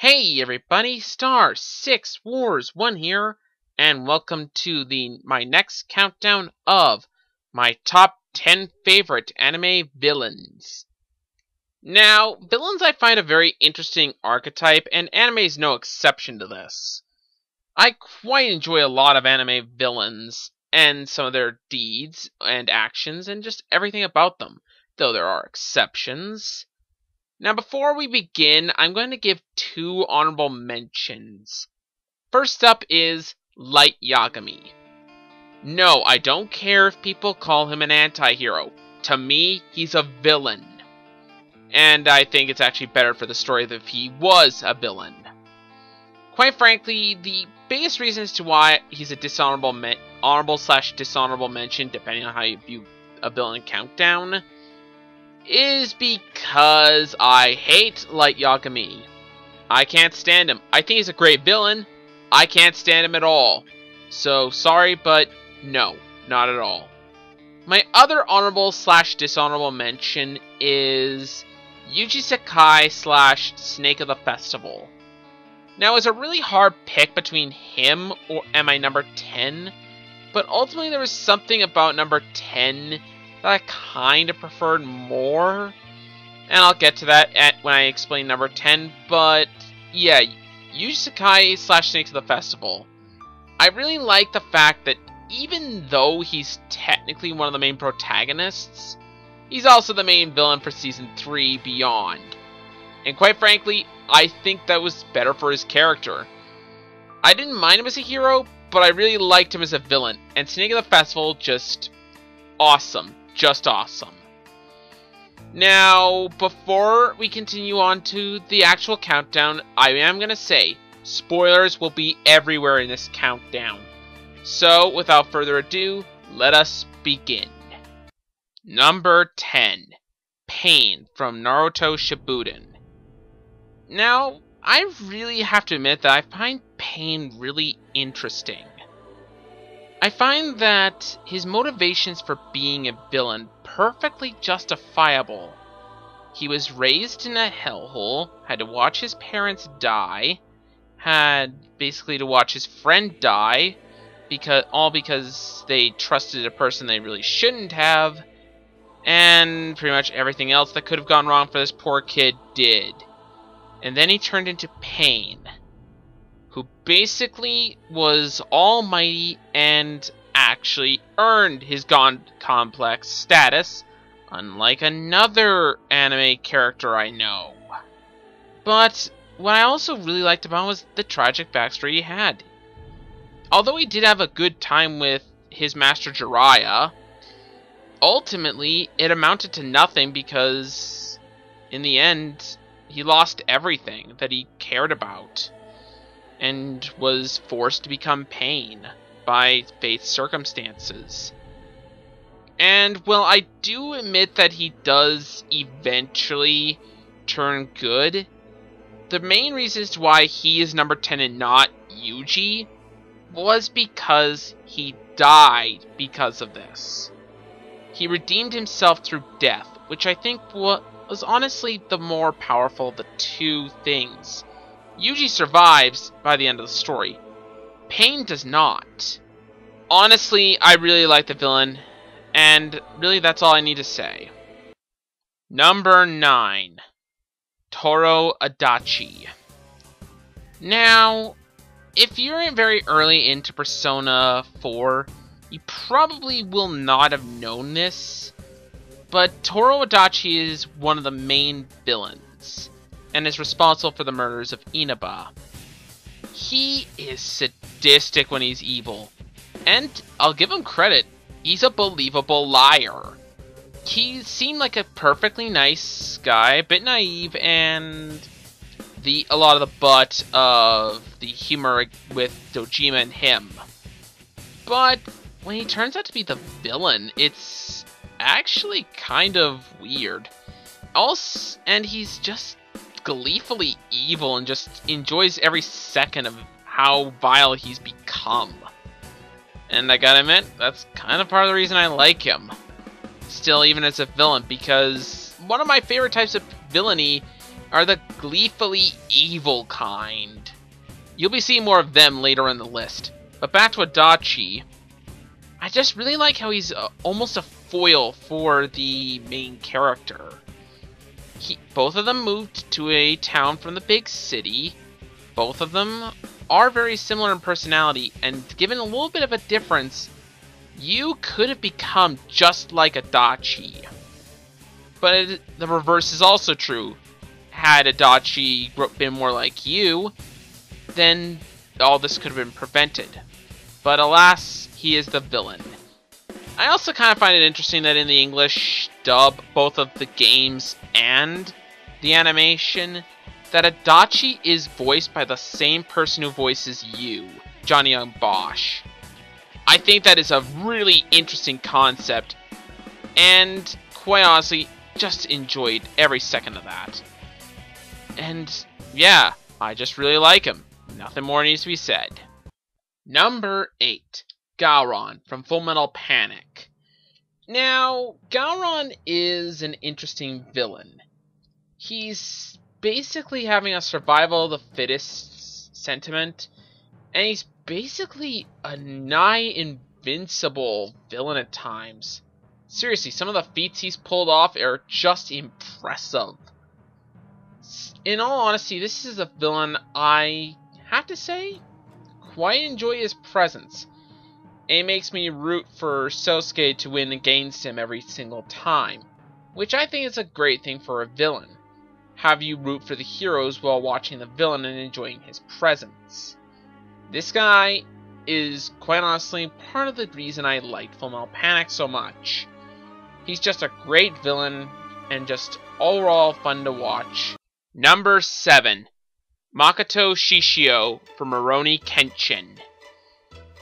Hey everybody, Star 6 Wars 1 here, and welcome to my next countdown of my top 10 favorite anime villains. Now, villains I find a very interesting archetype, and anime is no exception to this. I quite enjoy a lot of anime villains, and some of their deeds and actions, and just everything about them, though there are exceptions. Now, before we begin, I'm going to give two honorable mentions. First up is Light Yagami. No, I don't care if people call him an anti-hero. To me, he's a villain. And I think it's actually better for the story if he was a villain. Quite frankly, the biggest reason as to why he's a honorable/dishonorable mention, depending on how you view a villain countdown, is because I hate Light Yagami. I can't stand him. I think he's a great villain. I can't stand him at all. So, sorry, but no, not at all. My other honorable/dishonorable mention is Yuji Sakai/Snake of the Festival. Now, it's a really hard pick between him and my number 10, but ultimately there was something about number 10 that I kind of preferred more, and I'll get to that when I explain number 10, but yeah, Yuji Sakai/Snakes of the Festival. I really like the fact that even though he's technically one of the main protagonists, he's also the main villain for Season 3 Beyond. And quite frankly, I think that was better for his character. I didn't mind him as a hero, but I really liked him as a villain, and Snake of the Festival, just awesome. Just awesome. Now, before we continue on to the actual countdown, I am going to say, spoilers will be everywhere in this countdown. So, without further ado, let us begin. Number 10. Pain from Naruto Shippuden. Now, I really have to admit that I find Pain really interesting. I find that his motivations for being a villain perfectly justifiable. He was raised in a hellhole, had to watch his parents die, had basically to watch his friend die, because they trusted a person they really shouldn't have, and pretty much everything else that could have gone wrong for this poor kid did. And then he turned into Pain, who basically was almighty and actually earned his God Complex status, unlike another anime character I know. But what I also really liked about him was the tragic backstory he had. Although he did have a good time with his master Jiraiya, ultimately it amounted to nothing because, in the end, he lost everything that he cared about, and was forced to become Pain by fate's circumstances. And while I do admit that he does eventually turn good, the main reasons why he is number 10 and not Yuji was because he died because of this. He redeemed himself through death, which I think was honestly the more powerful of the two things. Yuji survives by the end of the story. Pain does not. Honestly, I really like the villain, and really that's all I need to say. Number 9. Tohru Adachi. Now, if you're very early into Persona 4, you probably will not have known this, but Tohru Adachi is one of the main villains, and is responsible for the murders of Inaba. He is sadistic when he's evil, and I'll give him credit, he's a believable liar. He seemed like a perfectly nice guy, a bit naive, and a lot of the butt of the humor with Dojima and him. But when he turns out to be the villain, it's actually kind of weird. And he's just gleefully evil and just enjoys every second of how vile he's become. And I gotta admit, that's kind of part of the reason I like him. Still, even as a villain, because one of my favorite types of villainy are the gleefully evil kind. You'll be seeing more of them later in the list. But back to Adachi, I just really like how he's almost a foil for the main character. Both of them moved to a town from the big city. Both of them are very similar in personality, and given a little bit of a difference, you could have become just like Adachi. But the reverse is also true. Had Adachi been more like you, then all this could have been prevented. But alas, he is the villain. I also kind of find it interesting that in the English dub, both of the games and the animation, that Adachi is voiced by the same person who voices you, Johnny Young Bosch. I think that is a really interesting concept, and quite honestly, just enjoyed every second of that. And yeah, I just really like him. Nothing more needs to be said. Number 8. Gaon from Fullmetal Panic. Now, Gaon is an interesting villain. He's basically having a survival of the fittest sentiment, and he's basically a nigh invincible villain at times. Seriously, some of the feats he's pulled off are just impressive. In all honesty, this is a villain I have to say quite enjoy his presence. It makes me root for Sosuke to win against him every single time, which I think is a great thing for a villain. Have you root for the heroes while watching the villain and enjoying his presence. This guy is, quite honestly, part of the reason I liked Fullmetal Panic so much. He's just a great villain, and just overall fun to watch. Number 7. Makoto Shishio from Rurouni Kenshin.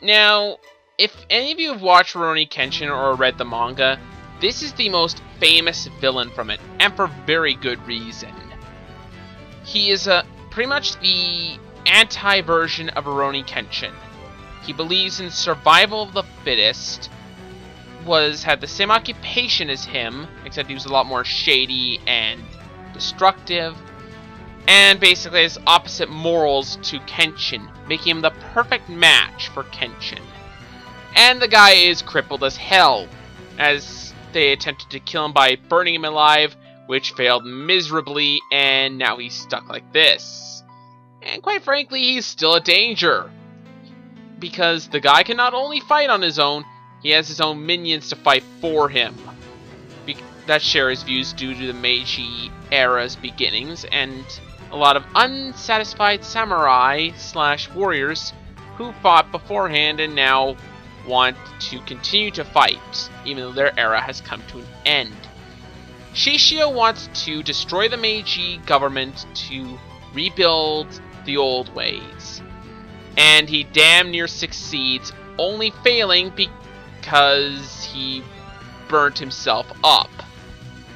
Now, if any of you have watched Rurouni Kenshin or read the manga, this is the most famous villain from it, and for very good reason. He is pretty much the anti-version of Rurouni Kenshin. He believes in survival of the fittest, had the same occupation as him, except he was a lot more shady and destructive, and basically has opposite morals to Kenshin, making him the perfect match for Kenshin. And the guy is crippled as hell, as they attempted to kill him by burning him alive, which failed miserably, and now he's stuck like this. And quite frankly, he's still a danger, because the guy can not only fight on his own, he has his own minions to fight for him. That share his views due to the Meiji era's beginnings, and a lot of unsatisfied samurai / warriors who fought beforehand and now want to continue to fight, even though their era has come to an end. Shishio wants to destroy the Meiji government to rebuild the old ways, and he damn near succeeds, only failing because he burnt himself up.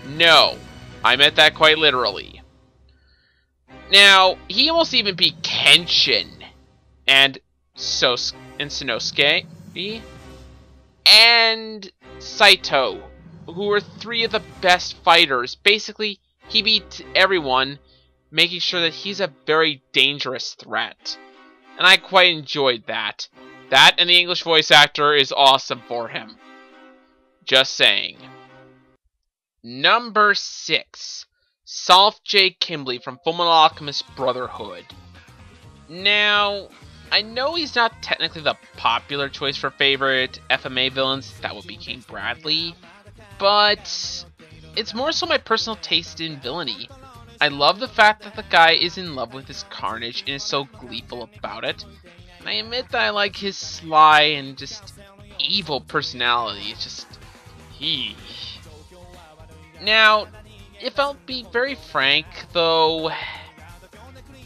No, I meant that quite literally. Now, he almost even beat Kenshin, and Sanosuke, and Saito, who are 3 of the best fighters. Basically, he beat everyone, making sure that he's a very dangerous threat. And I quite enjoyed that. That and the English voice actor is awesome for him. Just saying. Number 6. Solf J. Kimblee from Fullmetal Alchemist Brotherhood. Now, I know he's not technically the popular choice for favorite FMA villains, that would be King Bradley, but it's more so my personal taste in villainy. I love the fact that the guy is in love with his carnage and is so gleeful about it. And I admit that I like his sly and just evil personality. It's just... Now, if I'll be very frank, though,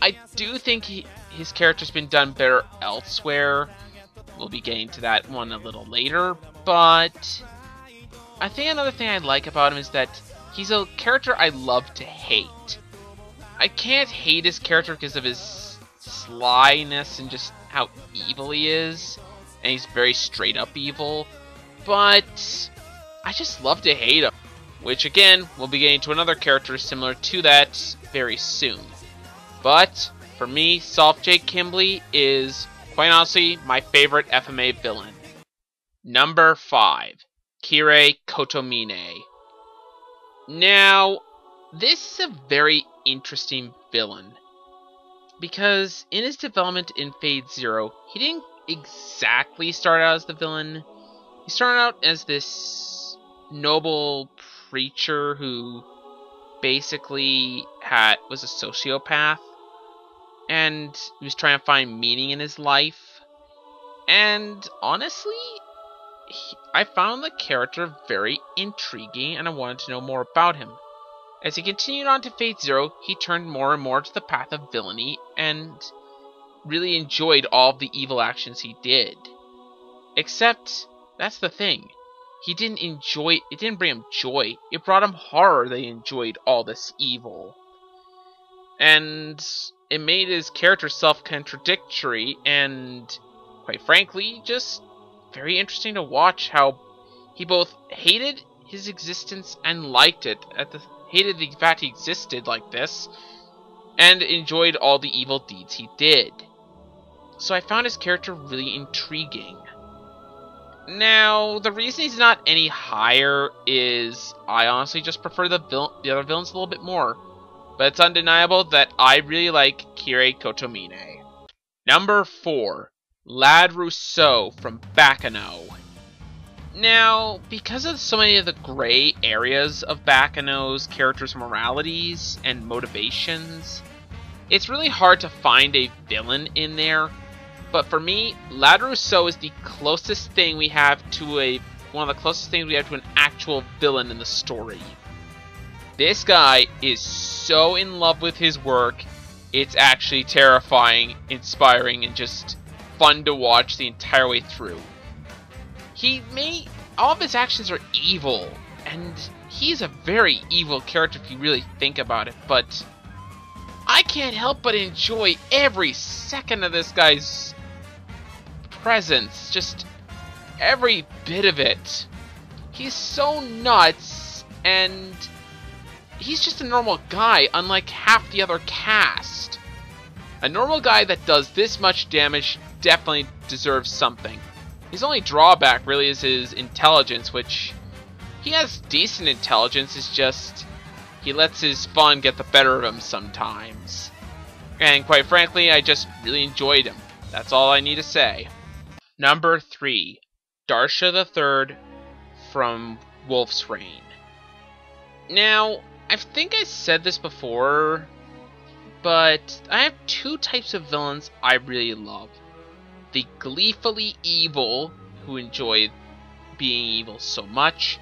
I do think his character's been done better elsewhere. We'll be getting to that one a little later, but I think another thing I like about him is that he's a character I love to hate. I can't hate his character because of his slyness and just how evil he is, and he's very straight up evil, but I just love to hate him. which again, we'll be getting to another character similar to that very soon. But, for me, Solf J Kimblee is, quite honestly, my favorite FMA villain. Number 5. Kirei Kotomine. Now, this is a very interesting villain, because in his development in Fate Zero, he didn't exactly start out as the villain. He started out as this noble preacher who basically was a sociopath, and he was trying to find meaning in his life. And honestly, I found the character very intriguing, and I wanted to know more about him. As he continued on to Fate Zero, he turned more and more to the path of villainy, and really enjoyed all of the evil actions he did. Except, that's the thing. He didn't enjoy it. It didn't bring him joy. It brought him horror that he enjoyed all this evil. And it made his character self-contradictory, and quite frankly, just very interesting to watch how he both hated his existence and liked it. Hated the fact he existed like this, and enjoyed all the evil deeds he did. So I found his character really intriguing. Now, the reason he's not any higher is I honestly just prefer the other villains a little bit more. But it's undeniable that I really like Kirei Kotomine. Number 4. Lad Russo from Baccano. Now, because of so many of the gray areas of Baccano's characters' moralities and motivations, it's really hard to find a villain in there. But for me, Lad Russo is the closest thing we have to one of the closest things we have to an actual villain in the story. This guy is so in love with his work, it's actually terrifying, inspiring, and just fun to watch the entire way through. All of his actions are evil, and he's a very evil character if you really think about it, but I can't help but enjoy every second of this guy's presence, just every bit of it. He's so nuts, and he's just a normal guy, unlike half the other cast. A normal guy that does this much damage definitely deserves something. His only drawback really is his intelligence, which he has decent intelligence, it's just he lets his fun get the better of him sometimes. And quite frankly, I just really enjoyed him. That's all I need to say. Number 3. Darcia III from Wolf's Rain. Now, I think I said this before, but I have two types of villains I really love. The gleefully evil, who enjoy being evil so much,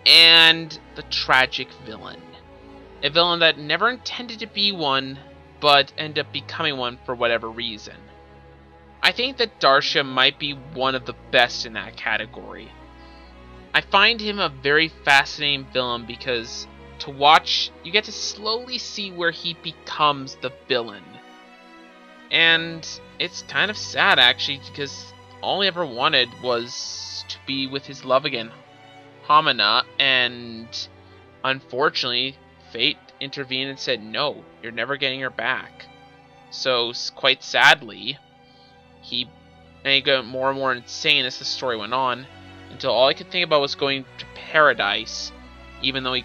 and the tragic villain. A villain that never intended to be one, but ended up becoming one for whatever reason. I think that Darcia might be one of the best in that category. I find him a very fascinating villain because to watch, you get to slowly see where he becomes the villain. And it's kind of sad actually, because all he ever wanted was to be with his love again, Hamina, and unfortunately, fate intervened and said, no, you're never getting her back. So, quite sadly, he got more and more insane as the story went on, until all he could think about was going to paradise, even though he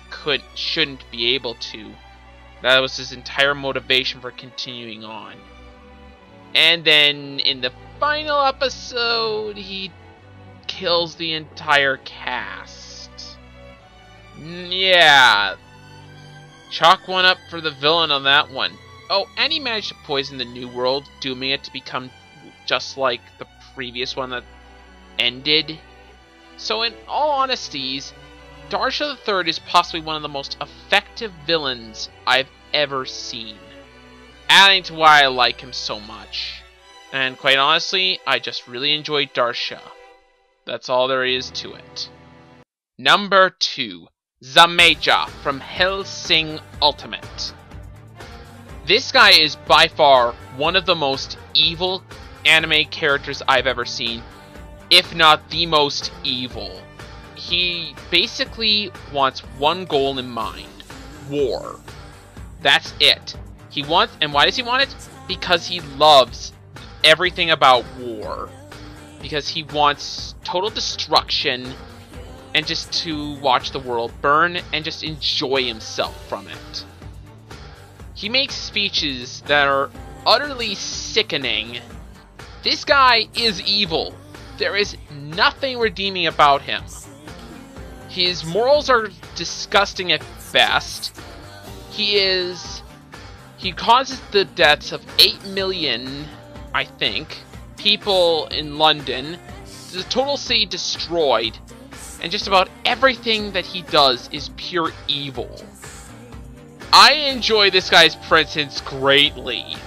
shouldn't be able to. That was his entire motivation for continuing on. And then, in the final episode, he kills the entire cast. Yeah. Chalk one up for the villain on that one. Oh, and he managed to poison the New World, dooming it to become just like the previous one that ended. So in all honesties, Darcia III is possibly one of the most effective villains I've ever seen, adding to why I like him so much. And quite honestly, I just really enjoyed Darcia. That's all there is to it. Number 2. Zameja from Hellsing Ultimate. This guy is by far one of the most evil anime characters I've ever seen, if not the most evil. He basically wants one goal in mind. War. That's it. He wants, and why does he want it? Because he loves everything about war. Because he wants total destruction and just to watch the world burn and just enjoy himself from it. He makes speeches that are utterly sickening. This guy is evil. There is nothing redeeming about him. His morals are disgusting at best. He causes the deaths of 8 million, I think, people in London. The total city destroyed. And just about everything that he does is pure evil. I enjoy this guy's presence greatly.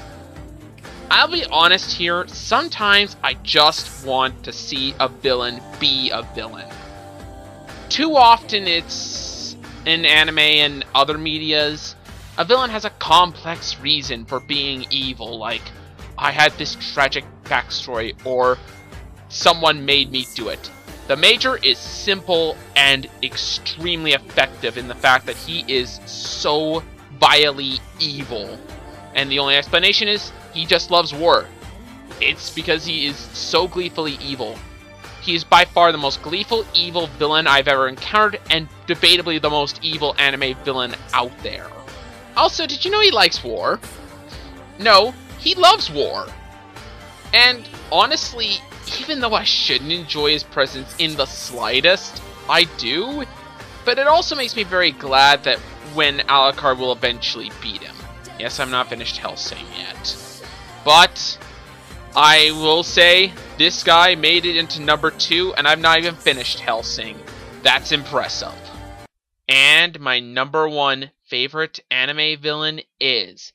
I'll be honest here, sometimes I just want to see a villain be a villain. Too often it's in anime and other medias, a villain has a complex reason for being evil, like, I had this tragic backstory, or someone made me do it. The Major is simple and extremely effective in the fact that he is so vilely evil. And the only explanation is, he just loves war. It's because he is so gleefully evil. He is by far the most gleeful, evil villain I've ever encountered, and debatably the most evil anime villain out there. Also, did you know he likes war? No, he loves war. And honestly, even though I shouldn't enjoy his presence in the slightest, I do. But it also makes me very glad that when Alucard will eventually beat him. Yes, I'm not finished Hellsing yet. But I will say, this guy made it into number 2, and I've not even finished Hellsing. That's impressive. And my number 1 favorite anime villain is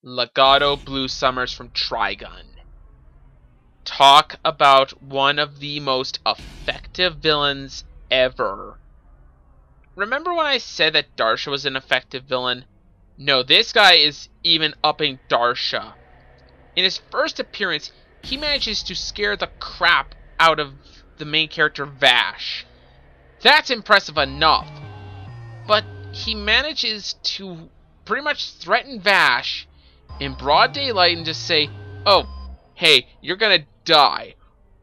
Legato Bluesummers from Trigun. Talk about one of the most effective villains ever. Remember when I said that Darcia was an effective villain? No, this guy is even upping Darcia. In his first appearance, he manages to scare the crap out of the main character Vash. That's impressive enough. But he manages to pretty much threaten Vash in broad daylight and just say, oh, hey, you're gonna die,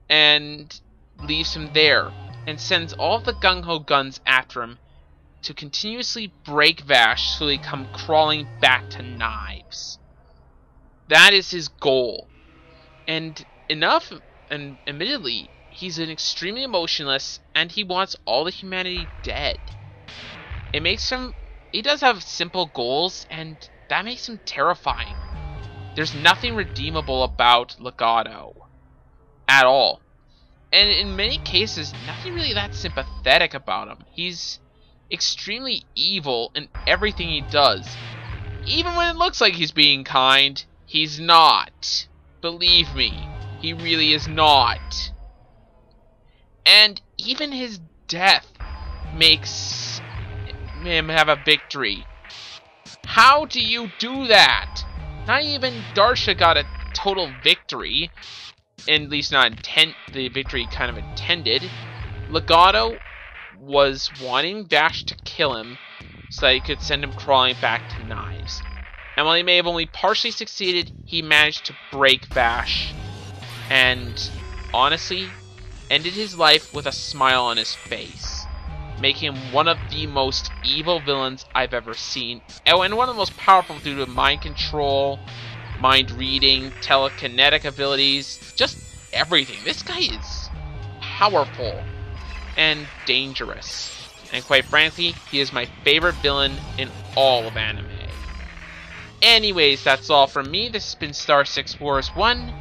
and leaves him there, and sends all of the gung-ho guns after him to continuously break Vash so they come crawling back to knives. That is his goal. And admittedly, he's an extremely emotionless, and he wants all the humanity dead. It makes him, he does have simple goals, and that makes him terrifying. There's nothing redeemable about Legato. At all. And in many cases, nothing really that sympathetic about him. He's extremely evil in everything he does. Even when it looks like he's being kind, he's not. Believe me, he really is not. And even his death makes him have a victory. How do you do that? Not even Darcia got a total victory. At least not the victory kind of intended. Legato was wanting Vash to kill him so that he could send him crawling back to knives. And while he may have only partially succeeded, he managed to break Vash. And honestly, ended his life with a smile on his face, making him one of the most evil villains I've ever seen. Oh, and one of the most powerful due to mind control, mind reading, telekinetic abilities, just everything. This guy is powerful and dangerous. And quite frankly, he is my favorite villain in all of anime. Anyways, that's all from me. This has been Star 6 Wars 1,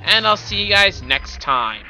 and I'll see you guys next time.